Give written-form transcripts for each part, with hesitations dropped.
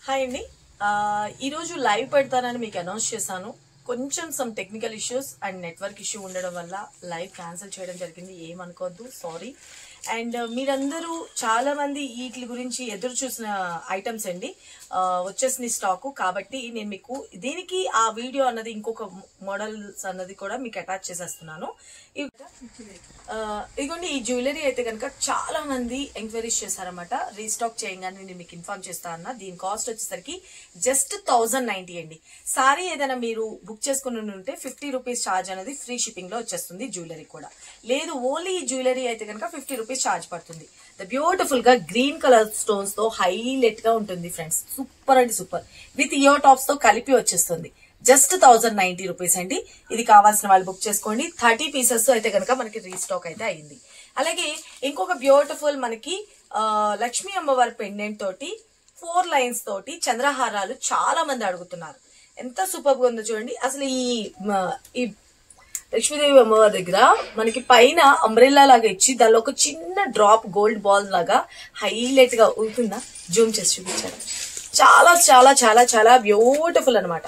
Hi అండి. ఈరోజు live పెడతానని మీకు అనౌన్స్ చేశాను. కొంచెం some technical issues and network issue ఉండడం వల్ల లైవ్ క్యాన్సిల్ చేయడం జరిగింది. ఏమనుకోవద్దు, సారీ. అండ్ మీరందరూ చాలా మంది వీటి గురించి ఎదురు చూసిన ఐటమ్స్ అండి వచ్చేసిన స్టాకు. కాబట్టి నేను మీకు దీనికి ఆ వీడియో అన్నది ఇంకొక మోడల్స్ అన్నది కూడా మీకు అటాచ్ చేసేస్తున్నాను. ఇదిగోండి, ఈ జ్యువెలరీ అయితే కనుక చాలా మంది ఎంక్వైరీస్ చేశారన్నమాట. రీస్టాక్ చేయగానే నేను మీకు ఇన్ఫార్మ్ చేస్తా అన్న. దీని కాస్ట్ వచ్చేసరికి జస్ట్ 1090 అండి. సారీ ఏదైనా మీరు బుక్ చేసుకుని ఉంటే 50 రూపీస్ ఛార్జ్ అనేది ఫ్రీ షిప్పింగ్ లో వచ్చేస్తుంది. జ్యువెలరీ కూడా లేదు, ఓన్లీ ఈ జ్యువెలరీ అయితే కనుక 50 రూపీస్ ఛార్జ్ పడుతుంది. బ్యూటిఫుల్ గా గ్రీన్ కలర్ స్టోన్స్ తో హైలైట్ గా ఉంటుంది ఫ్రెండ్స్. సూపర్ అంటే సూపర్. విత్ ఇయర్ టాప్స్ తో కలిపి వచ్చేస్తుంది. జస్ట్ 1090 రూపీస్ అండి. ఇది కావాల్సిన వాళ్ళు బుక్ చేసుకోండి. 30 పీసెస్ అయితే కనుక మనకి రీస్టాక్ అయితే అయింది. అలాగే ఇంకొక బ్యూటిఫుల్ మనకి లక్ష్మీ అమ్మవారి పెండెంట్ తోటి 4 లైన్స్ తోటి చంద్రహారాలు చాలా మంది అడుగుతున్నారు. ఎంత సూపర్ గా ఉందో చూడండి. అసలు ఈ లక్ష్మీదేవి అమ్మవారి దగ్గర మనకి పైన అంబ్రెల్లా లాగా ఇచ్చి దానిలో ఒక చిన్న డ్రాప్ గోల్డ్ బాల్ లాగా హైలైట్ గా ఉంటుందా, జూమ్ చేసి చూపించారు. చాలా చాలా చాలా చాలా బ్యూటిఫుల్ అనమాట.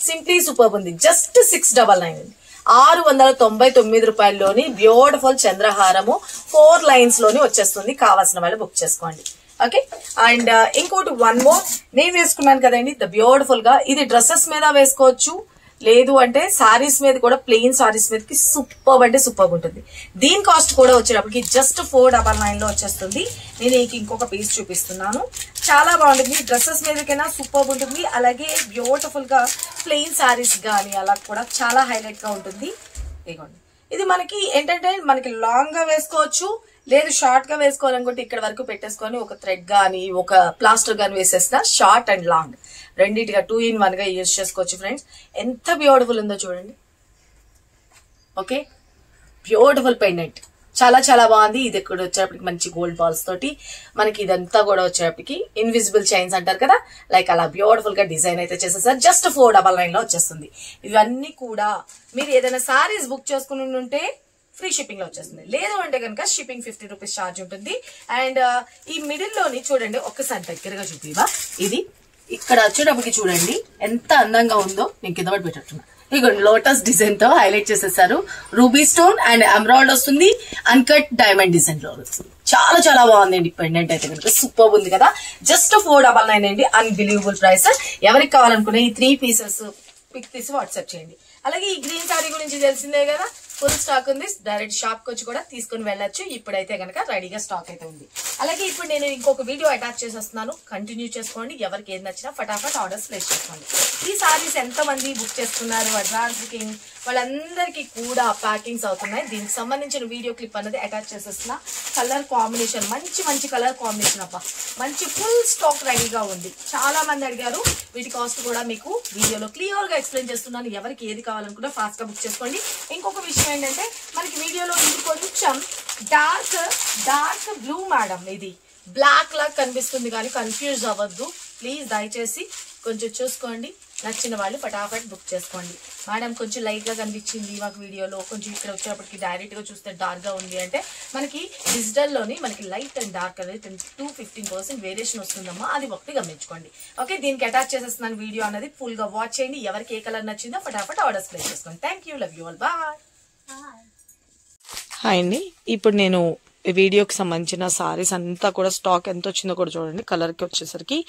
సింప్లీ సూపర్ ఉంది. జస్ట్ 699 అండి. 699 రూపాయల్లోని బ్యూటిఫుల్ చంద్రహారము 4 లైన్స్ లోని వచ్చేస్తుంది. కావాల్సిన వాళ్ళు బుక్ చేసుకోండి. ఓకే. అండ్ ఇంకోటి వన్ మోర్ నేను వేసుకున్నాను కదండి, ద బ్యూటిఫుల్ గా. ఇది డ్రెస్సెస్ మీద వేసుకోవచ్చు, లేదు అంటే సారీస్ మీద కూడా, ప్లెయిన్ సారీస్ మీదకి సూపర్ అంటే సూపర్ ఉంటుంది. దీని కాస్ట్ కూడా వచ్చేటప్పటికి జస్ట్ 499 లో వచ్చేస్తుంది. నేను ఇంకొక పీస్ చూపిస్తున్నాను. చాలా బాగుంటుంది. డ్రెస్సెస్ మీదకైనా సూపర్ ఉంటుంది. అలాగే బ్యూటిఫుల్ గా ప్లెయిన్ సారీస్ గానీ అలా కూడా చాలా హైలైట్ గా ఉంటుంది. ఇదిగోండి, ఇది మనకి ఏంటంటే మనకి లాంగ్ గా వేసుకోవచ్చు, లేదు షార్ట్ గా వేసుకోవాలనుకుంటే ఇక్కడ వరకు పెట్టేసుకొని ఒక థ్రెడ్ గానీ ఒక ప్లాస్టర్ గానీ వేసేసిన షార్ట్ అండ్ లాంగ్ రెండింటిగా 2 in 1 గా యూజ్ చేసుకోవచ్చు ఫ్రెండ్స్. ఎంత బ్యూటిఫుల్ ఉందో చూడండి. ఓకే, బ్యూటిఫుల్ పెండెంట్ చాలా చాలా బాగుంది. ఇది ఇక్కడ వచ్చేటప్పటికి మంచి గోల్డ్ బాల్స్ తోటి మనకి ఇదంతా కూడా వచ్చేటప్పటికి ఇన్విజిబుల్ చైన్స్ అంటారు కదా, లైక్ అలా బ్యూటిఫుల్ గా డిజైన్ అయితే చేసేసారు. జస్ట్ 499 లో వచ్చేస్తుంది. ఇవన్నీ కూడా మీరు ఏదైనా సారీస్ బుక్ చేసుకుని ఉంటే ఫ్రీ షిప్పింగ్ లో వచ్చేస్తుంది. లేదు అంటే కనుక షిప్పింగ్ 50 రూపీస్ ఛార్జ్ ఉంటుంది. అండ్ ఈ మిడిల్ లోని చూడండి, ఒక్కసారి దగ్గరగా చూపివా. ఇది ఇక్కడ వచ్చేటప్పటికి చూడండి ఎంత అందంగా ఉందో. నేను కింద పడి పెట్టట్టున్నా. ఇక లోటస్ డిజైన్ తో హైలైట్ చేసేసారు. రూబీ స్టోన్ అండ్ ఎమరాల్డ్ వస్తుంది. అన్కట్ డైమండ్ డిజైన్ లో వస్తుంది. చాలా చాలా బాగుందండి. పెండెంట్ అయితే కనుక సూపర్ ఉంది కదా. జస్ట్ 499 అండి. Unbelievable price. ఎవరికి కావాలనుకునే ఈ 3 పీసెస్ పిక్ తీసి వాట్సాప్ చేయండి. అలాగే ఈ గ్రీన్ సారీ గురించి తెలిసిందే కదా, ఫుల్ స్టాక్ ఉంది. డైరెక్ట్ షాప్ కి వచ్చి కూడా తీసుకుని వెళ్ళొచ్చు. ఇప్పుడైతే కనుక రెడీగా స్టాక్ అయితే ఉంది. అలాగే ఇప్పుడు నేను ఇంకొక వీడియో అటాచ్ చేసేస్తున్నాను. కంటిన్యూ చేసుకోండి. ఎవరికి ఏది నచ్చినా ఫటాఫట్ ఆర్డర్స్ ప్లేస్ చేసుకోండి. ఈ సారీస్ ఎంత మంది బుక్ చేసుకున్నారు, అడ్వాన్స్ బుకింగ్ వాళ్ళందరికీ కూడా ప్యాకింగ్స్ అవుతున్నాయి. దీనికి సంబంధించిన వీడియో క్లిప్ అనేది అటాచ్ చేసేస్తున్నా. కలర్ కాంబినేషన్ మంచి మంచి కలర్ కాంబినేషన్ అబ్బా, మంచి ఫుల్ స్టాక్ రెడీగా ఉంది. చాలా మంది అడిగారు. వీటి కాస్ట్ కూడా మీకు వీడియోలో క్లియర్ గా ఎక్స్ప్లెయిన్ చేస్తున్నాను. ఎవరికి ఏది కావాలనుకున్నా ఫాస్ట్ గా బుక్ చేసుకోండి. ఇంకొక విషయం ఏంటంటే మనకి వీడియోలో ఇది కొంచెం డార్క్ బ్లూ మేడం, ఇది బ్లాక్ లాగా కనిపిస్తుంది కానీ కన్ఫ్యూజ్ అవ్వద్దు ప్లీజ్. దయచేసి కొంచెం చూసుకోండి. నచ్చిన వాళ్ళు ఫటాఫట్ బుక్ చేసుకోండి. మేడం కొంచెం లైట్ గా కనిపించింది మాకు వీడియోలో, కొంచెం ఇక్కడ వచ్చేటప్పటికి డైరెక్ట్ గా చూస్తే డార్క్ గా ఉంది అంటే మనకి డిజిటల్ లోని మనకి లైట్ అండ్ డార్క్ అనేది 10-15% వేరియేషన్ వస్తుందమ్మా. అది ఒకటి గమనించుకోండి. ఓకే, దీనికి అటాచ్ చేసేస్తున్నాను. వీడియో అనేది ఫుల్ గా వాచ్ చేయండి. ఎవరికి ఏ కలర్ నచ్చిందో ఫటాఫట్ ఆర్డర్స్ ప్లేస్ చేసుకోండి. Thank you, love you all, bye. Hi అండి. ఇప్పుడు నేను వీడియోకి సంబంధించిన సారీస్ అంతా కూడా స్టాక్ ఎంత వచ్చిందో కూడా చూడండి. కలర్కి వచ్చేసరికి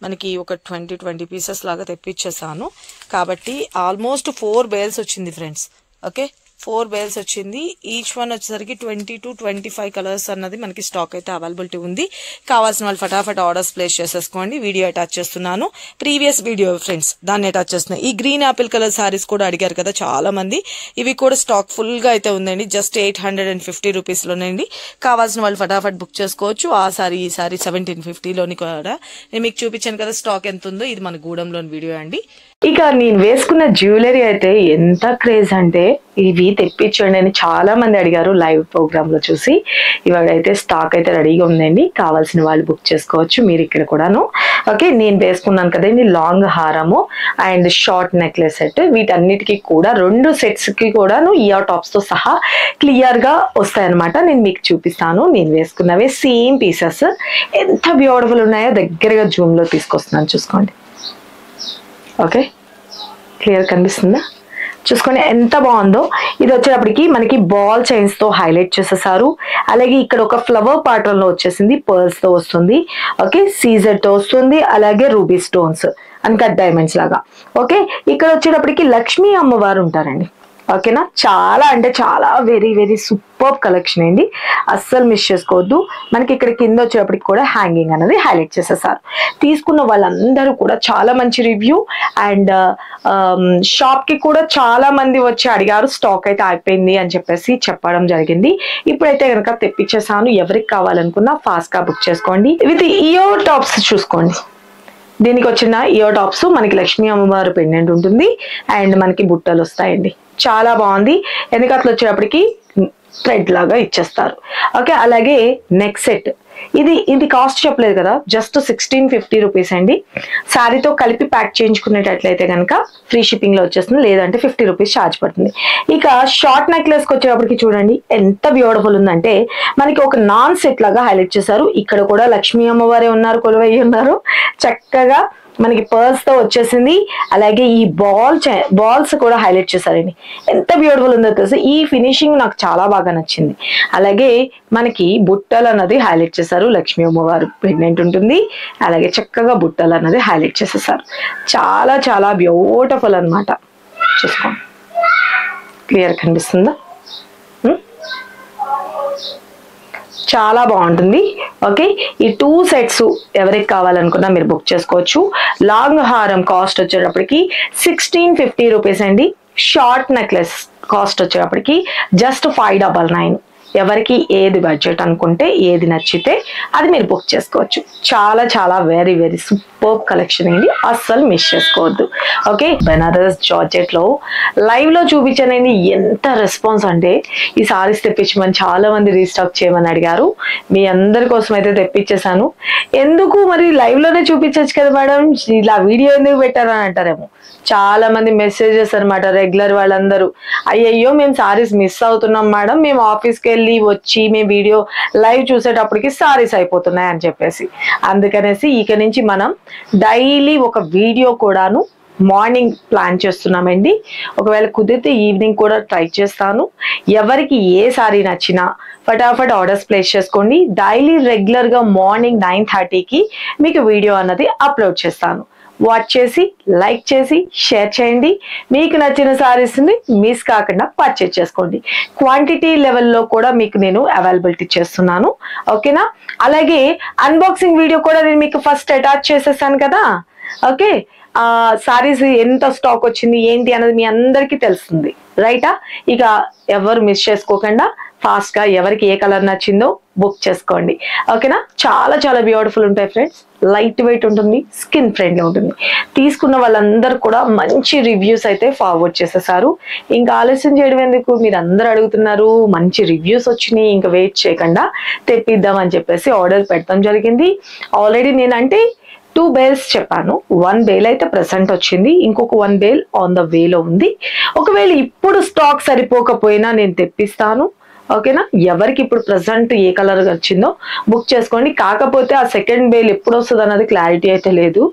మనకి ఒక 20 పీసెస్ లాగా తెప్పించేసాను. కాబట్టి ఆల్మోస్ట్ 4 బేల్స్ వచ్చింది ఫ్రెండ్స్. ఓకే, 4 బేల్స్ వచ్చింది. ఈచ్ వన్ వచ్చేసరికి 20 to 25 కలర్స్ అన్నది మనకి స్టాక్ అయితే అవైలబిలిటీ ఉంది. కావాల్సిన వాళ్ళు ఫటాఫట్ ఆర్డర్స్ ప్లేస్ చేసేసుకోండి. వీడియో అటాచ్ చేస్తున్నాను. ప్రీవియస్ వీడియో ఫ్రెండ్స్ దాన్ని అటాచ్ చేస్తున్నాను. ఈ గ్రీన్ యాపిల్ కలర్ సారీస్ కూడా అడిగారు కదా చాలా మంది. ఇవి కూడా స్టాక్ ఫుల్ గా అయితే ఉందండి. జస్ట్ 850 రూపీస్ లోనండి. కావాల్సిన వాళ్ళు ఫటాఫట్ బుక్ చేసుకోవచ్చు. ఆ సారీ ఈ సారీ 1750 లోని కూడా నేను మీకు చూపించాను కదా స్టాక్ ఎంత ఉందో. ఇది మన గూడెంలోని వీడియో అండి. ఇక నేను వేసుకున్న జ్యువెలరీ అయితే ఎంత క్రేజ్ అంటే ఇవి తెప్పించండి అని చాలా మంది అడిగారు లైవ్ ప్రోగ్రామ్ లో చూసి. ఇవాళైతే స్టాక్ అయితే రెడీగా ఉందండి, కావాల్సిన వాళ్ళు బుక్ చేసుకోవచ్చు. మీరు ఇక్కడ కూడాను. ఓకే, నేను వేసుకున్నాను కదండి లాంగ్ హారము అండ్ షార్ట్ నెక్లెస్ సెట్. వీటన్నిటికీ కూడా 2 సెట్స్ కి కూడాను ఇయర్ టాప్స్ తో సహా క్లియర్ గా వస్తాయన్నమాట. నేను మీకు చూపిస్తాను. నేను వేసుకున్నవే సేమ్ పీసెస్. ఎంత బ్యూటిఫుల్ ఉన్నాయో దగ్గరగా జూమ్ లో తీసుకొస్తున్నాను, చూసుకోండి. ఓకే, క్లియర్ కనిపిస్తుందా? చూసుకోండి ఎంత బాగుందో. ఇది వచ్చేటప్పటికి మనకి బాల్ చైన్స్ తో హైలైట్ చేసేసారు. అలాగే ఇక్కడ ఒక ఫ్లవర్ ప్యాటర్న్ లో వచ్చేసింది, పర్ల్స్ తో వస్తుంది. ఓకే, సీజర్ తో వస్తుంది. అలాగే ruby stones and cut diamonds లాగా. ఓకే, ఇక్కడ వచ్చేటప్పటికి లక్ష్మీ అమ్మవారు ఉంటారండి. ఓకేనా, చాలా అంటే చాలా వెరీ వెరీ సూపర్ కలెక్షన్ అండి, అస్సలు మిస్ చేసుకోవద్దు. మనకి ఇక్కడ కింద వచ్చేటప్పటికి కూడా హ్యాంగింగ్ అనేది హైలైట్ చేసేసారు. తీసుకున్న వాళ్ళందరూ కూడా చాలా మంచి రివ్యూ. అండ్ షాప్ కి కూడా చాలా మంది వచ్చి అడిగారు, స్టాక్ అయితే అయిపోయింది అని చెప్పేసి చెప్పడం జరిగింది. ఇప్పుడైతే కనుక తెప్పించేసాను. ఎవరికి కావాలనుకున్నా ఫాస్ట్ గా బుక్ చేసుకోండి. విత్ ఇయర్ టాప్స్ చూసుకోండి. దీనికి వచ్చిన ఇయర్ టాప్స్ మనకి లక్ష్మీ అమ్మవారు పెండెంట్ ఉంటుంది అండ్ మనకి బుట్టలు వస్తాయండి. చాలా బాగుంది. ఎందుకట్లా వచ్చేటప్పటికి థ్రెడ్ లాగా ఇచ్చేస్తారు. ఓకే, అలాగే నెక్ సెట్. ఇది కాస్ట్ చెప్పలేదు కదా, జస్ట్ 1650 రూపీస్ అండి. శారీతో కలిపి ప్యాక్ చేయించుకునేటట్లయితే కనుక ఫ్రీ షిప్పింగ్ లో వచ్చేస్తుంది, లేదంటే 50 రూపీస్ ఛార్జ్ పడుతుంది. ఇక షార్ట్ నెక్లెస్ కి వచ్చేటప్పటికి చూడండి ఎంత బ్యూటిఫుల్ ఉందంటే, మనకి ఒక నాన్ సెట్ లాగా హైలైట్ చేశారు. ఇక్కడ కూడా లక్ష్మీ అమ్మవారే ఉన్నారు, కొలువయ్యి ఉన్నారు. చక్కగా మనకి పర్ల్స్ తో వచ్చేసింది. అలాగే ఈ బాల్స్ కూడా హైలైట్ చేశారండి. ఎంత బ్యూటిఫుల్ ఉందో తెలుసు. ఈ ఫినిషింగ్ నాకు చాలా బాగా నచ్చింది. అలాగే మనకి బుట్టలు అన్నది హైలైట్ చేశారు. లక్ష్మీ అమ్మవారు పెండెంట్ ఉంటుంది. అలాగే చక్కగా బుట్టలు అన్నది హైలైట్ చేసేసారు. చాలా చాలా బ్యూటిఫుల్ అన్నమాట. చూసుకోండి, క్లియర్ కనిపిస్తుందా? చాలా బాగుంటుంది. ఓకే, ఈ 2 సెట్స్ ఎవరికి కావాలనుకున్నా మీరు బుక్ చేసుకోవచ్చు. లాంగ్ హారం కాస్ట్ వచ్చేటప్పటికి 1650 రూపీస్ అండి. షార్ట్ నెక్లెస్ కాస్ట్ వచ్చేటప్పటికి జస్ట్ 599. ఎవరికి ఏది బడ్జెట్ అనుకుంటే ఏది నచ్చితే అది మీరు బుక్ చేసుకోవచ్చు. చాలా చాలా వెరీ వెరీ సూపర్ కలెక్షన్ అండి, అస్సలు మిస్ చేసుకోవద్దు. ఓకే, బెనారస్ జార్జెట్ లో లైవ్ లో చూపించానండి. ఎంత రెస్పాన్స్ అంటే, ఈ సారీస్ తెప్పించమని చాలా మంది రీస్టాక్ చేయమని అడిగారు. మీ అందరి కోసం అయితే తెప్పించేశాను. ఎందుకు మరి లైవ్ లోనే చూపించచ్చు కదా మేడం, ఇలా వీడియో ఎందుకు పెట్టారని అంటారేమో. చాలా మంది మెసేజెస్ అనమాట, రెగ్యులర్ వాళ్ళందరూ. అయ్యయ్యో మేము సారీస్ మిస్ అవుతున్నాం మేడం, మేము ఆఫీస్కి వెళ్ళి వచ్చి మేము వీడియో లైవ్ చూసేటప్పటికి సారీస్ అయిపోతున్నాయి అని చెప్పేసి. అందుకనేసి ఇక నుంచి మనం డైలీ ఒక వీడియో కూడాను మార్నింగ్ ప్లాన్ చేస్తున్నామండి. ఒకవేళ కుదిరితే ఈవినింగ్ కూడా ట్రై చేస్తాను. ఎవరికి ఏ సారీ నచ్చినా ఫటాఫట్ ఆర్డర్స్ ప్లేస్ చేసుకోండి. డైలీ రెగ్యులర్ గా మార్నింగ్ 9:30కి మీకు వీడియో అన్నది అప్లోడ్ చేస్తాను. వాచ్ చేసి లైక్ చేసి షేర్ చేయండి. మీకు నచ్చిన సారీస్ని మిస్ కాకుండా పర్చేజ్ చేసుకోండి. క్వాంటిటీ లెవెల్లో కూడా మీకు నేను అవైలబిలిటీ చేస్తున్నాను. ఓకేనా, అలాగే అన్బాక్సింగ్ వీడియో కూడా నేను మీకు ఫస్ట్ అటాచ్ చేసేసాను కదా. ఓకే, సారీస్ ఎంత స్టాక్ వచ్చింది ఏంటి అన్నది మీ అందరికీ తెలుస్తుంది, రైటా? ఇక ఎవరు మిస్ చేసుకోకుండా ఫాస్ట్ గా ఎవరికి ఏ కలర్ నచ్చిందో బుక్ చేసుకోండి. ఓకేనా, చాలా చాలా బ్యూటిఫుల్ ఉంటాయి ఫ్రెండ్స్. లైట్ వెయిట్ ఉంటుంది, స్కిన్ ఫ్రెండ్లీ ఉంటుంది. తీసుకున్న వాళ్ళందరూ కూడా మంచి రివ్యూస్ అయితే ఫార్వర్డ్ చేసేసారు. ఇంకా ఆలస్యం చేయడం ఎందుకు, మీరు అందరూ అడుగుతున్నారు, మంచి రివ్యూస్ వచ్చినాయి, ఇంకా వెయిట్ చేయకుండా తెప్పిద్దాం అని చెప్పేసి ఆర్డర్ పెట్టడం జరిగింది. ఆల్రెడీ నేనంటే 2 బేల్స్ చెప్పాను. 1 బేల్ అయితే ప్రెసెంట్ వచ్చింది, ఇంకొక 1 బేల్ ఆన్ ద వేలో ఉంది. ఒకవేళ ఇప్పుడు స్టాక్ సరిపోకపోయినా నేను తెప్పిస్తాను. ఓకేనా, ఎవరికి ఇప్పుడు ప్రెసెంట్ ఏ కలర్ వచ్చిందో బుక్ చేసుకోండి. కాకపోతే ఆ సెకండ్ బేల్ ఎప్పుడు వస్తుంది అన్నది క్లారిటీ అయితే లేదు.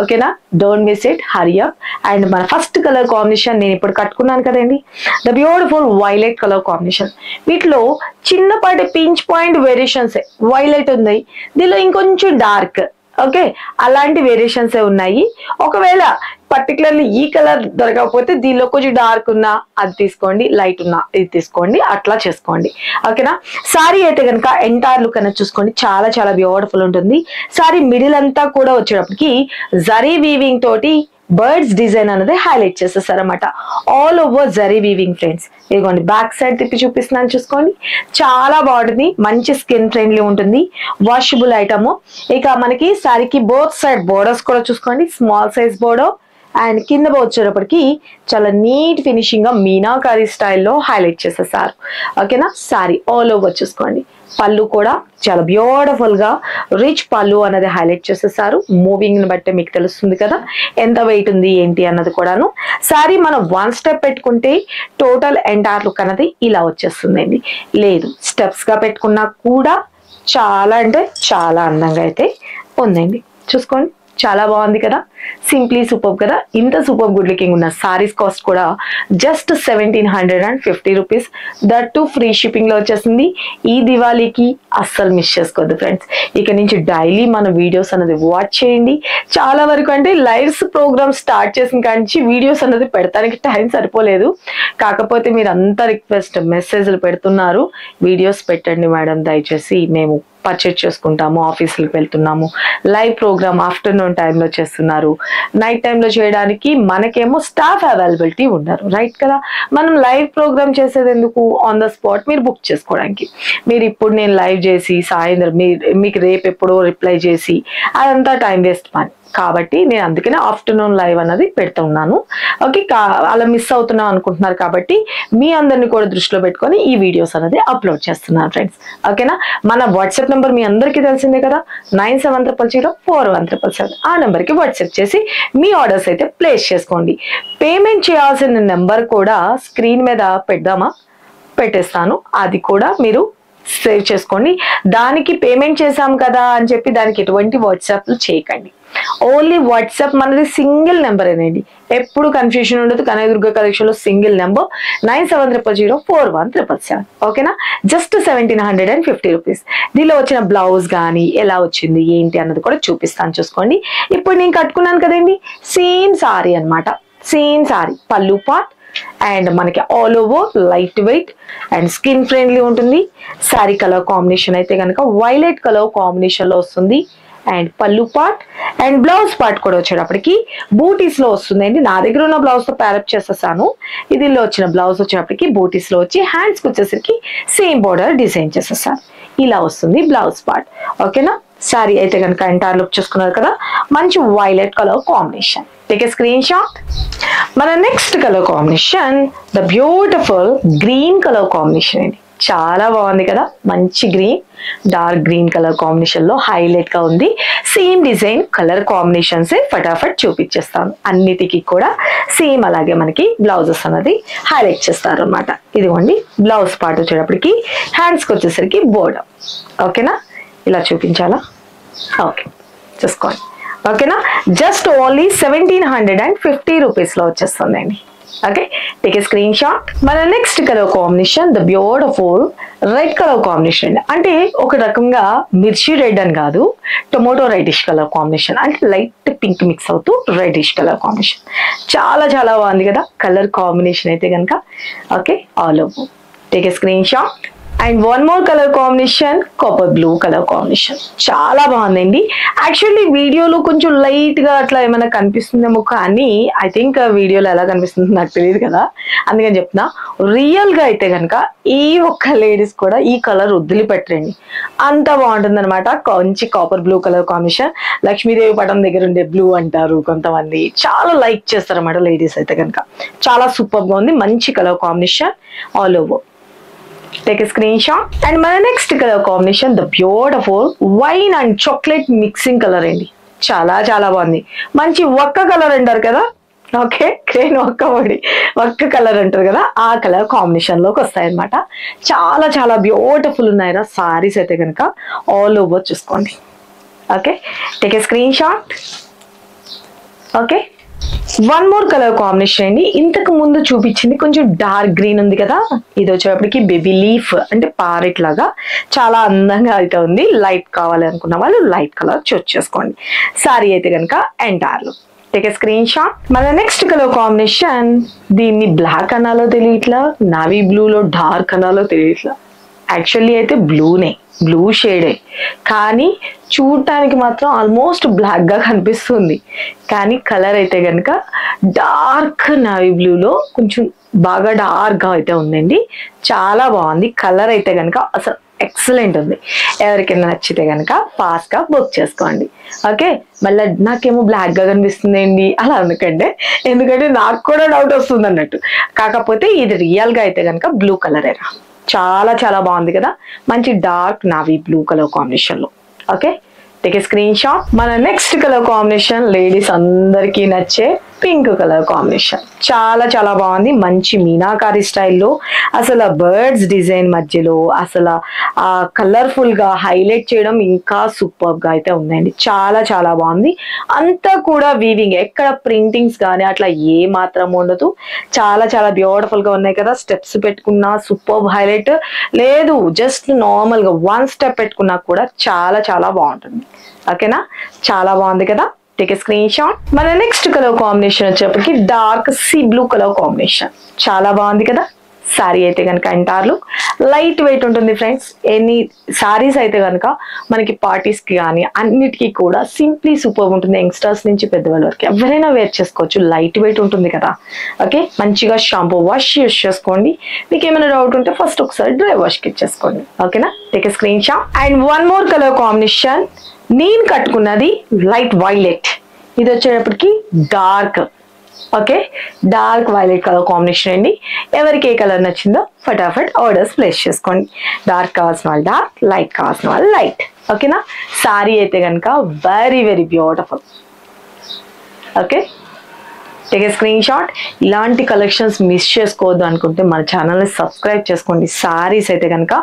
ఓకేనా, don't miss it, hurry up. And మన ఫస్ట్ కలర్ కాంబినేషన్ నేను ఇప్పుడు కట్టుకున్నాను కదండి, the beautiful violet colour combination. వీటిలో చిన్నపాటి పించ్ పాయింట్ వేరియేషన్స్, వైలెట్ ఉంది, దీనిలో ఇంకొంచెం డార్క్. ఓకే, అలాంటి వేరియేషన్స్ ఉన్నాయి. ఒకవేళ పర్టికులర్లీ ఈ కలర్ దొరకకపోతే దీనిలో కొంచెం డార్క్ ఉన్నా అది తీసుకోండి, లైట్ ఉన్నా ఇది తీసుకోండి, అట్లా చేసుకోండి. ఓకేనా, సారీ అయితే కనుక ఎంటైర్ లుక్ అనేది చూసుకోండి, చాలా చాలా బ్యూటిఫుల్ ఉంటుంది. సారీ మిడిల్ అంతా కూడా వచ్చేటప్పటికి జరీ వీవింగ్ తోటి బర్డ్స్ డిజైన్ అనేది హైలైట్ చేసేసారనమాట. All over zari weaving friends. ఇదిగోండి బ్యాక్ సైడ్ తిప్పి చూపిస్తున్నాను, చూసుకోండి, చాలా బాగుంటుంది. మంచి స్కిన్ ఫ్రెండ్లీ ఉంటుంది, వాషబుల్ ఐటమ్. ఇక మనకి శారీకి బోత్ సైడ్ బోర్డర్స్ కూడా చూసుకోండి, స్మాల్ సైజ్ బోర్డర్ అండ్ కింద వచ్చేటప్పటికి చాలా నీట్ ఫినిషింగ్ గా మీనాకారి స్టైల్లో హైలైట్ చేసేసారు. ఓకేనా, సారీ ఆల్ ఓవర్ చూసుకోండి. పళ్ళు కూడా చాలా బ్యూటిఫుల్ గా రిచ్ పళ్ళు అనేది హైలైట్ చేసేసారు. మూవింగ్ ని బట్టి మీకు తెలుస్తుంది కదా ఎంత వెయిట్ ఉంది ఏంటి అన్నది కూడాను. సారీ మనం 1 స్టెప్ పెట్టుకుంటే టోటల్ ఎంటైర్ లుక్ అనేది ఇలా వచ్చేస్తుందండి. లేదు స్టెప్స్ గా పెట్టుకున్నా కూడా చాలా అంటే చాలా అందంగా అయితే ఉందండి. చూసుకోండి, చాలా బాగుంది కదా, సింప్లీ సూపర్ కదా. ఇంత సూపర్ గుడ్ లుకింగ్ ఉన్న సారీస్ కాస్ట్ కూడా just 1750 rupees. That to free shipping లో వచ్చేసింది. ఈ దివాళీకి అస్సలు మిస్ చేసుకోవద్దు ఫ్రెండ్స్. ఇక నుంచి డైలీ మన వీడియోస్ అనేది వాచ్ చేయండి. చాలా వరకు అంటే లైవ్స్ ప్రోగ్రామ్ స్టార్ట్ చేసిన కాడి నుంచి వీడియోస్ అనేది పెడతానికి టైం సరిపోలేదు. కాకపోతే మీరు అంతా రిక్వెస్ట్ మెసేజ్లు పెడుతున్నారు, వీడియోస్ పెట్టండి మేడం దయచేసి, మేము పర్చేజ్ చేసుకుంటాము, ఆఫీసులకు వెళ్తున్నాము, లైవ్ ప్రోగ్రామ్ ఆఫ్టర్నూన్ టైంలో చేస్తున్నారు, నైట్ టైంలో చేయడానికి మనకేమో స్టాఫ్ అవైలబిలిటీ ఉండరు, రైట్ కదా. మనం లైవ్ ప్రోగ్రామ్ చేసేది ఎందుకు, ఆన్ ద స్పాట్ మీరు బుక్ చేసుకోవడానికి. మీరు ఇప్పుడు నేను లైవ్ చేసి సాయంత్రం మీకు రేపు ఎప్పుడో రిప్లై చేసి అదంతా టైం వేస్ట్ పని. కాబట్టి నేను అందుకనే ఆఫ్టర్నూన్ లైవ్ అనేది పెడుతున్నాను. ఓకే, అలా మిస్ అవుతున్నాం అనుకుంటున్నారు కాబట్టి మీ అందరిని కూడా దృష్టిలో పెట్టుకొని ఈ వీడియోస్ అనేది అప్లోడ్ చేస్తున్నాను ఫ్రెండ్స్. ఓకేనా, మన వాట్సాప్ నెంబర్ మీ అందరికీ తెలిసిందే కదా, 97004177. ఆ నెంబర్కి వాట్సాప్ చేసి మీ ఆర్డర్స్ అయితే ప్లేస్ చేసుకోండి. పేమెంట్ చేయాల్సిన నెంబర్ కూడా స్క్రీన్ మీద పెట్టేస్తాను, అది కూడా మీరు సేవ్ చేసుకోండి. దానికి పేమెంట్ చేసాం కదా అని చెప్పి దానికి ఎటువంటి వాట్సాప్లు చేయకండి. ఓన్లీ వాట్సాప్ మనది సింగిల్ నెంబర్ అనేది, ఎప్పుడు కన్ఫ్యూజన్ ఉండదు. కనకదుర్గ కలెక్షన్ లో సింగిల్ నెంబర్ 97004177. ఓకేనా, జస్ట్ 1750 రూపీస్. దీనిలో వచ్చిన బ్లౌజ్ కానీ ఎలా వచ్చింది ఏంటి అన్నది కూడా చూపిస్తాను చూసుకోండి. ఇప్పుడు నేను కట్టుకున్నాను కదండి, సేమ్ సారీ అనమాట. సేమ్ సారీ పళ్ళు పార్ట్ అండ్ మనకి all over light weight and skin friendly ఉంటుంది. సారీ కలర్ కాంబినేషన్ అయితే కనుక వైలెట్ కలర్ కాంబినేషన్ లో వస్తుంది. అండ్ పళ్ళు పార్ట్ అండ్ బ్లౌజ్ పార్ట్ కూడా వచ్చేటప్పటికి బూటీస్ లో వస్తుందండి. నా దగ్గర ఉన్న బ్లౌజ్ తో ప్యారప్ చేసేసాను. ఇదిలో వచ్చిన బ్లౌజ్ వచ్చేటప్పటికి బూటీస్ లో వచ్చి హ్యాండ్స్ కి వచ్చేసరికి సేమ్ బోర్డర్ డిజైన్ చేసేసాను. ఇలా వస్తుంది బ్లౌజ్ పార్ట్. ఓకేనా, సారీ అయితే కనుక ఎంటైర్ లుక్ చూసుకున్నారు కదా, మంచి violet colour combination. Take a screenshot. మన next colour combination the beautiful green colour combination అండి. చాలా బాగుంది కదా, మంచి green, dark green colour combination లో హైలైట్ గా ఉంది. సేమ్ డిజైన్ కలర్ కాంబినేషన్స్ ఫటాఫట్ చూపించేస్తాను. అన్నిటికీ కూడా సేమ్ అలాగే మనకి బ్లౌజెస్ అనేది హైలైట్ చేస్తారు అనమాట. ఇదిగోండి బ్లౌజ్ పార్ట్ వచ్చేటప్పటికి హ్యాండ్స్ కి వచ్చేసరికి బోర్డర్. ఓకేనా, ఇలా చూపించాలా, ఓకే చూసుకోండి. ఓకేనా, జస్ట్ ఓన్లీ 1750 రూపీస్ లో వచ్చేస్తుందండి. Okay, take a screenshot. మన next colour combination the beautiful red colour combination. అంటే ఒక రకంగా మిర్చి రెడ్ అని కాదు, టొమాటో రెడ్డిష్ కలర్ కాంబినేషన్, అంటే లైట్ పింక్ మిక్స్ అవుతూ రెడ్డిష్ కలర్ కాంబినేషన్. చాలా చాలా బాగుంది కదా కలర్ కాంబినేషన్ అయితే కనుక. Okay, all over take a screenshot. And one more colour combination copper blue colour combination. చాలా బాగుందండి. యాక్చువల్లీ వీడియోలో కొంచెం లైట్ గా అట్లా ఏమైనా కనిపిస్తుందేమో, కానీ ఐ థింక్ వీడియోలో ఎలా కనిపిస్తుంది నాకు తెలియదు కదా, అందుకని చెప్తున్నా. రియల్ గా అయితే కనుక ఈ ఒక్క లేడీస్ కూడా ఈ కలర్ వదిలిపెట్టండి, అంత బాగుంటుంది అనమాట. మంచి copper blue colour combination. Lakshmidevi పటం దగ్గర ఉండే బ్లూ అంటారు కొంతమంది, చాలా లైక్ చేస్తారన్నమాట లేడీస్ అయితే కనుక. చాలా సూపర్ గా ఉంది, మంచి colour combination all over. Take a screenshot. And my next color combination the beautiful wine and chocolate mixing color అండి. చాలా చాలా బాగుంది. మంచి ఒక్క కలర్ అంటారు కదా, ఓకే గ్రీన్ ఒక్క కలర్ అంటారు కదా, ఆ కలర్ కాంబినేషన్ లోకి వస్తాయి అనమాట. చాలా చాలా బ్యూటిఫుల్ ఉన్నాయి రా సారీస్ అయితే కనుక. ఆల్ ఓవర్ చూసుకోండి. Okay, take a screen shot. Okay, one more colour combination అండి. ఇంతకు ముందు చూపించింది కొంచెం డార్క్ గ్రీన్ ఉంది కదా, ఇది వచ్చేటప్పటికి బేబీ లీఫ్ అంటే పారెట్ లాగా చాలా అందంగా అయితే ఉంది. లైట్ కావాలి అనుకున్న వాళ్ళు లైట్ కలర్ చూస్ చేసుకోండి. సారీ అయితే కనుక entire look. Take a screenshot. మన నెక్స్ట్ కలర్ కాంబినేషన్, దీన్ని బ్లాక్ అనాలో తెలియట్లా, నావీ బ్లూలో డార్క్ అనాలో తెలియట్లా. యాక్చువల్లీ అయితే బ్లూనే, బ్లూ షేడే, కానీ చూడటానికి మాత్రం ఆల్మోస్ట్ బ్లాక్ గా కనిపిస్తుంది. కానీ కలర్ అయితే కనుక డార్క్ నావీ బ్లూలో కొంచెం బాగా డార్క్ గా అయితే ఉందండి. చాలా బాగుంది కలర్ అయితే కనుక. అసలు ఎక్సలెంట్ ఉంది. ఎవరికైనా నచ్చితే కనుక ఫాస్ట్గా బుక్ చేసుకోండి. ఓకే, మళ్ళీ నాకేమో బ్లాక్గా కనిపిస్తుంది ఏంటి అలా అనుకండి, ఎందుకంటే నాకు కూడా డౌట్ వస్తుంది అన్నట్టు. కాకపోతే ఇది రియల్గా అయితే కనుక బ్లూ కలరేరా, చాలా చాలా బాగుంది కదా, మంచి డార్క్ నావీ బ్లూ కలర్ కాంబినేషన్లో. Okay, take a screenshot. మన నెక్స్ట్ కలర్ కాంబినేషన్ లేడీస్ అందరికీ నచ్చే పింక్ కలర్ కాంబినేషన్. చాలా చాలా బాగుంది, మంచి మీనాకారి స్టైల్లో, అసలు బర్డ్స్ డిజైన్ మధ్యలో అసలు ఆ కలర్ఫుల్ గా హైలైట్ చేయడం ఇంకా సూపర్ గా అయితే ఉందండి. చాలా చాలా బాగుంది. అంతా కూడా వీవింగ్, ఎక్కడ ప్రింటింగ్స్ కానీ అట్లా ఏ మాత్రం ఉండదు. చాలా చాలా బ్యూటిఫుల్ గా ఉన్నాయి కదా. స్టెప్స్ పెట్టుకున్నా సూపర్ హైలైట్ లేదు, జస్ట్ నార్మల్ గా వన్ స్టెప్ పెట్టుకున్నా కూడా చాలా చాలా బాగుంటుంది. ఓకేనా, చాలా బాగుంది కదా. Take a screenshot. మన నెక్స్ట్ కలర్ కాంబినేషన్ వచ్చేప్పటికి dark sea blue colour combination. చాలా బాగుంది కదా. శారీ అయితే కనుక ఎంటార్లు లైట్ వెయిట్ ఉంటుంది ఫ్రెండ్స్. ఎన్ని శారీస్ అయితే కనుక మనకి పార్టీస్కి కానీ అన్నిటికీ కూడా సింప్లీ సూపర్ ఉంటుంది. యంగ్స్టర్స్ నుంచి పెద్దవాళ్ళ వరకు ఎవరైనా వేర్ చేసుకోవచ్చు, లైట్ వెయిట్ ఉంటుంది కదా. ఓకే, మంచిగా షాంపూ వాష్ యూస్ చేసుకోండి. మీకు ఏమైనా డౌట్ ఉంటే ఫస్ట్ ఒకసారి డ్రై వాష్కి ఇచ్చేసుకోండి. ఓకేనా, take a screenshot. And one more colour combination, నేను కట్టుకున్నది లైట్ వైలెట్, ఇది వచ్చేటప్పటికి dark. Okay, dark violet colour combination అండి. ఎవరికి ఏ కలర్ నచ్చిందో ఫటాఫట్ ఆర్డర్స్ ప్లేస్ చేసుకోండి. డార్క్ కావాల్సిన వాళ్ళు డార్క్, లైట్ కావాల్సిన వాళ్ళు లైట్. ఓకేనా, సారీ అయితే కనుక very very beautiful. Okay, take a screen shot. ఇలాంటి కలెక్షన్స్ మిస్ చేసుకోవద్దు అనుకుంటే మన ఛానల్ని సబ్స్క్రైబ్ చేసుకోండి. సారీస్ అయితే కనుక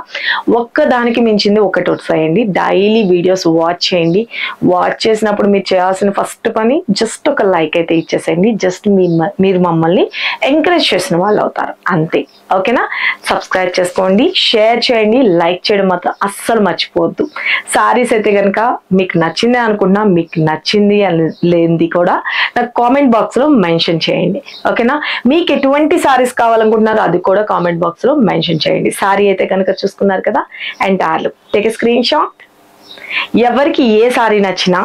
ఒక్కదానికి మించింది ఒకటి వస్తాయండి. డైలీ వీడియోస్ వాచ్ చేయండి. వాచ్ చేసినప్పుడు మీరు చేయాల్సిన ఫస్ట్ పని జస్ట్ ఒక లైక్ అయితే ఇచ్చేసేయండి. జస్ట్ మీరు మమ్మల్ని ఎంకరేజ్ చేసిన వాళ్ళు అవుతారు, అంతే. ఓకేనా, సబ్స్క్రైబ్ చేసుకోండి, షేర్ చేయండి, లైక్ చేయడం మాత్రం అస్సలు మర్చిపోవద్దు. సారీస్ అయితే కనుక మీకు నచ్చిందే అనుకుంటున్నా, మీకు నచ్చింది అని లేనిది కూడా నాకు కామెంట్ బాక్స్లో మెన్షన్ చేయండి. ఓకేనా, మీకు ఎటువంటి సారీస్ కావాలనుకుంటున్నారో అది కూడా కామెంట్ బాక్స్ లో మెన్షన్ చేయండి. సారీ అయితే కనుక చూసుకున్నారు కదా ఎంటైర్లు. Take a screenshot. ఎవరికి ఏ సారీ నచ్చినా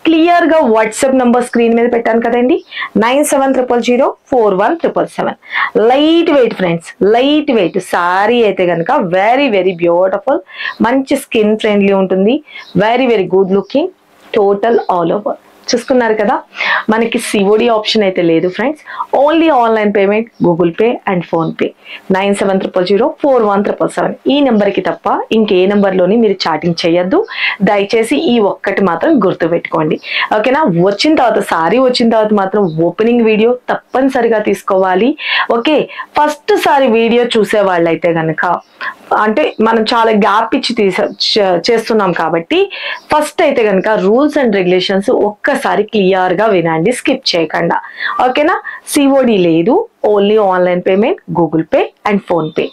క్లియర్ గా వాట్సాప్ నంబర్ స్క్రీన్ మీద పెట్టాను కదండి, 9700041777. Light weight friends, light weight sari అయితే కనుక వెరీ వెరీ బ్యూటిఫుల్, మంచి స్కిన్ ఫ్రెండ్లీ ఉంటుంది, very very good looking, total all over. చూసుకున్నారు కదా. మనకి సిఓడి ఆప్షన్ అయితే లేదు friends, only online payment, Google Pay and PhonePe. 9700041777 ఈ నెంబర్కి తప్ప ఇంకే నెంబర్లోని మీరు చాటింగ్ చేయొద్దు. దయచేసి ఈ ఒక్కటి మాత్రం గుర్తుపెట్టుకోండి. ఓకేనా, వచ్చిన తర్వాత సారీ వచ్చిన తర్వాత మాత్రం ఓపెనింగ్ వీడియో తప్పనిసరిగా తీసుకోవాలి. ఓకే, ఫస్ట్ సారి వీడియో చూసే వాళ్ళైతే కనుక, అంటే మనం చాలా గ్యాప్ ఇచ్చి చేస్తున్నాం కాబట్టి ఫస్ట్ అయితే కనుక రూల్స్ అండ్ రెగ్యులేషన్స్ ఒక్కసారి క్లియర్ గా వినండి, స్కిప్ చేయకుండా. ఓకేనా, సిఓడి లేదు, only online payment, Google Pay and phone pay.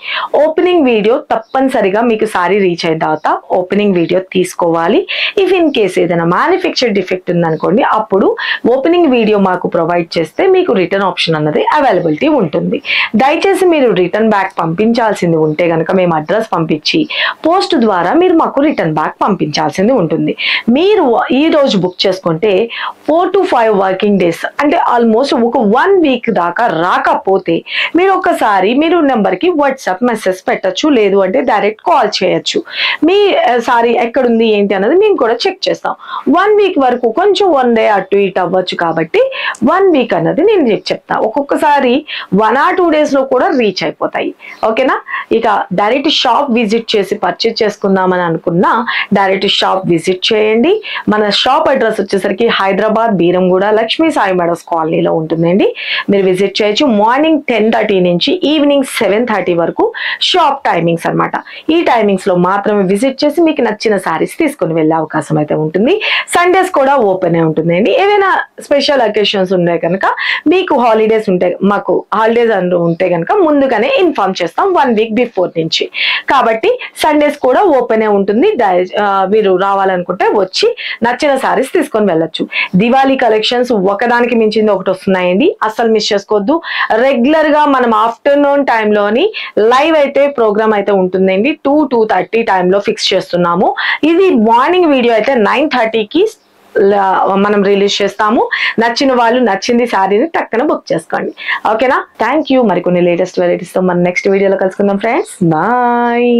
Opening video తప్పనిసరిగా మీకు సారీ రీచ్ అయిన తర్వాత ఓపెనింగ్ వీడియో తీసుకోవాలి. ఇఫ్ ఇన్ కేస్ ఏదైనా మ్యానుఫ్యాక్చర్ డిఫెక్ట్ ఉందనుకోండి, అప్పుడు ఓపెనింగ్ వీడియో మాకు ప్రొవైడ్ చేస్తే మీకు రిటర్న్ ఆప్షన్ అన్నది అవైలబిలిటీ ఉంటుంది. దయచేసి మీరు రిటర్న్ బ్యాక్ పంపించాల్సింది ఉంటే కనుక మేము అడ్రస్ పంపించి పోస్ట్ ద్వారా మీరు మాకు రిటర్న్ బ్యాక్ పంపించాల్సింది ఉంటుంది. మీరు ఈ రోజు బుక్ చేసుకుంటే 4 to 5 వర్కింగ్ డేస్, అంటే ఆల్మోస్ట్ ఒక 1 వీక్ దాకా రాకపోతే మీరు ఒకసారి మీరు నెంబర్కి వాట్సాప్ మెసేజ్ పెట్టచ్చు, లేదు అంటే డైరెక్ట్ కాల్ చేయొచ్చు. మీ సారీ ఎక్కడుంది ఏంటి అన్నది మేము కూడా చెక్ చేస్తాం. 1 వీక్ వరకు కొంచెం 1 డే అటు ఇటు అవ్వచ్చు కాబట్టి 1 వీక్ అన్నది నేను చెప్తా. ఒక్కొక్కసారి 1 or 2 days లో కూడా రీచ్ అయిపోతాయి. ఓకేనా, ఇక డైరెక్ట్ షాప్ విజిట్ చేసి పర్చేజ్ చేసుకుందామని అనుకున్నా డైరెక్ట్ షాప్ విజిట్ చేయండి. మన షాప్ అడ్రస్ వచ్చేసరికి హైదరాబాద్ బీరంగూడ లక్ష్మీ సాయి మేడస్ కాలనీలో ఉంటుందండి. మీరు విజిట్ చేయొచ్చు. మార్నింగ్ 10:30 నుంచి ఈవినింగ్ 7:30 వరకు షాప్ టైమింగ్స్ అన్నమాట. ఈ టైమింగ్స్ లో మాత్రమే విజిట్ చేసి మీకు నచ్చిన సారీస్ తీసుకుని వెళ్ళే అవకాశం అయితే ఉంటుంది. సండేస్ కూడా ఓపెన్ ఉంటుందండి. ఏదైనా స్పెషల్ అకేషన్స్ ఉన్నాయి కనుక, మీకు హాలిడేస్ ఉంటే, మాకు హాలిడేస్ ఉంటే కనుక ముందుగానే ఇన్ఫార్మ్ చేస్తాం 1 వీక్ బిఫోర్ నుంచి. కాబట్టి సండేస్ కూడా ఓపెన్ ఉంటుంది. మీరు రావాలనుకుంటే వచ్చి నచ్చిన సారీస్ తీసుకొని వెళ్ళొచ్చు. దివాళీ కలెక్షన్స్ ఒకదానికి మించింది ఒకటి వస్తున్నాయండి, అస్సలు మిస్ చేసుకోవద్దు. రెగ్యులర్ గా మనం ఆఫ్టర్నూన్ టైంలోని లైవ్ అయితే ప్రోగ్రామ్ అయితే ఉంటుందండి. 2-2:30 టైంలో ఫిక్స్ చేస్తున్నాము. ఇది మార్నింగ్ వీడియో అయితే 9:30కి మనం రిలీజ్ చేస్తాము. నచ్చిన వాళ్ళు నచ్చింది శారీని టక్కన బుక్ చేసుకోండి. ఓకేనా, థ్యాంక్ యూ. మరికొన్ని లేటెస్ట్ వెరైటీస్ తో మనం నెక్స్ట్ వీడియోలో కలుసుకుందాం ఫ్రెండ్స్. బాయ్.